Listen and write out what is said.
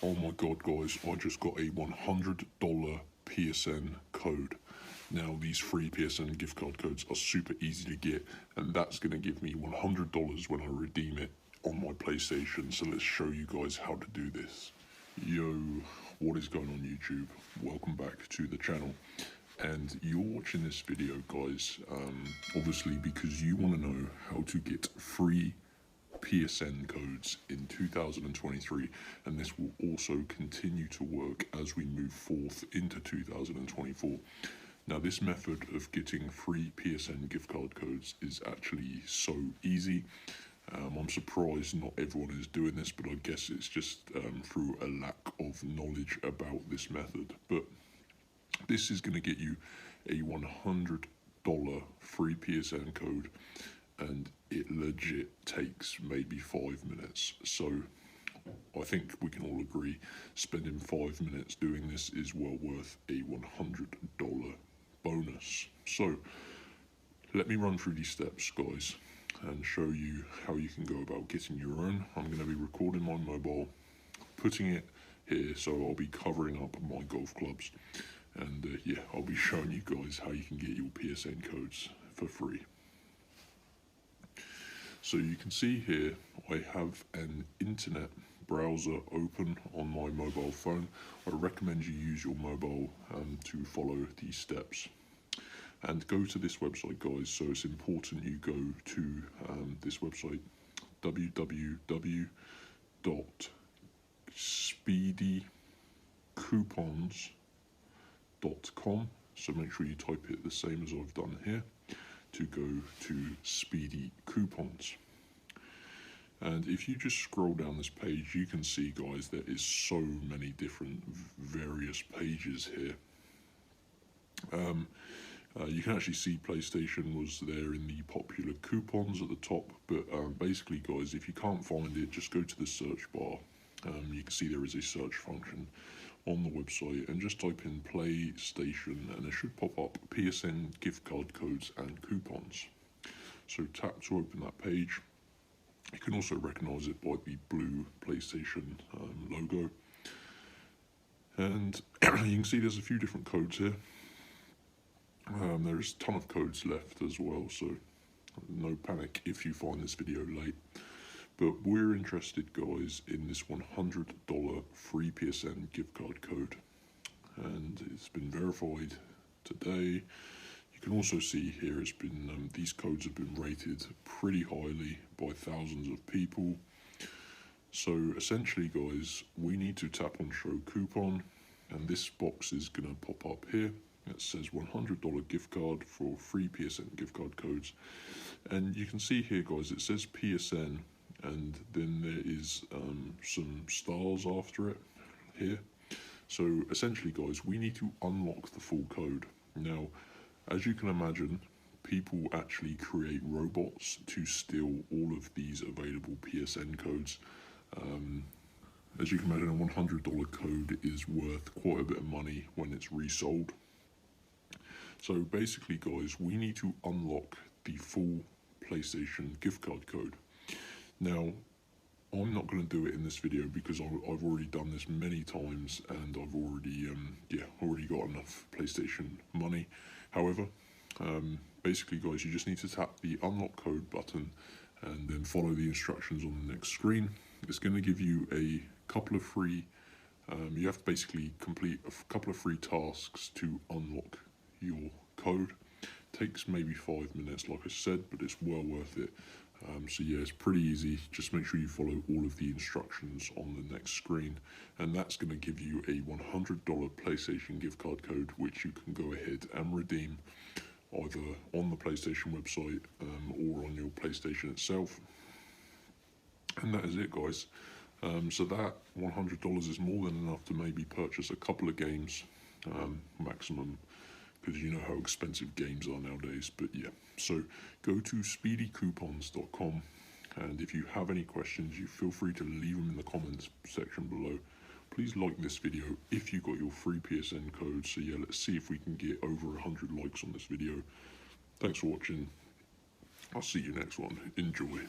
Oh my god guys, I just got a $100 PSN code. Now these free PSN gift card codes are super easy to get, and that's going to give me $100 when I redeem it on my PlayStation. So let's show you guys how to do this. Yo, what is going on YouTube? Welcome back to the channel. And you're watching this video guys, obviously because you want to know how to get free PSN codes in 2023, and this will also continue to work as we move forth into 2024. Now this method of getting free PSN gift card codes is actually so easy. I'm surprised not everyone is doing this, but I guess it's just through a lack of knowledge about this method. But this is going to get you a $100 free PSN code, and it legit takes maybe 5 minutes. So I think we can all agree spending 5 minutes doing this is well worth a $100 bonus. So let me run through these steps guys and show you how you can go about getting your own. I'm going to be recording my mobile, putting it here, so I'll be covering up my golf clubs, and yeah, I'll be showing you guys how you can get your PSN codes for free. So you can see here I have an internet browser open on my mobile phone. I recommend you use your mobile to follow these steps. And go to this website guys, so it's important you go to this website, www.speedycoupons.com. so make sure you type it the same as I've done here to go to Speedy Coupons. And if you just scroll down this page, you can see guys there is so many different various pages here. You can actually see PlayStation was there in the popular coupons at the top, but basically guys, if you can't find it, just go to the search bar. You can see there is a search function on the website, and just type in PlayStation and it should pop up PSN gift card codes and coupons. So tap to open that page. You can also recognize it by the blue PlayStation logo, and you can see there's a few different codes here. There's a ton of codes left as well, so no panic if you find this video late. But we're interested guys in this $100 free PSN gift card code, and it's been verified today. You can also see here it's been these codes have been rated pretty highly by thousands of people. So essentially guys, we need to tap on show coupon, and this box is going to pop up here. It says $100 gift card for free PSN gift card codes, and you can see here guys it says PSN, and then there is some stars after it here. So essentially guys, we need to unlock the full code. Now as you can imagine, people actually create robots to steal all of these available PSN codes. As you can imagine, a $100 code is worth quite a bit of money when it's resold. So basically guys, we need to unlock the full PlayStation gift card code. Now I'm not going to do it in this video because I've already done this many times, and I've already already got enough PlayStation money. However, basically guys, you just need to tap the unlock code button and then follow the instructions on the next screen. It's going to give you a couple of free, you have to basically complete a couple of free tasks to unlock your code. Takes maybe 5 minutes like I said, but it's well worth it. So yeah, it's pretty easy. Just make sure you follow all of the instructions on the next screen, and that's going to give you a $100 PlayStation gift card code, which you can go ahead and redeem either on the PlayStation website or on your PlayStation itself. And that is it guys. So that $100 is more than enough to maybe purchase a couple of games maximum, because you know how expensive games are nowadays. But yeah, so go to speedycoupons.com, and if you have any questions, you feel free to leave them in the comments section below. Please like this video if you got your free PSN code. So yeah, let's see if we can get over 100 likes on this video. Thanks for watching. I'll see you next one. Enjoy.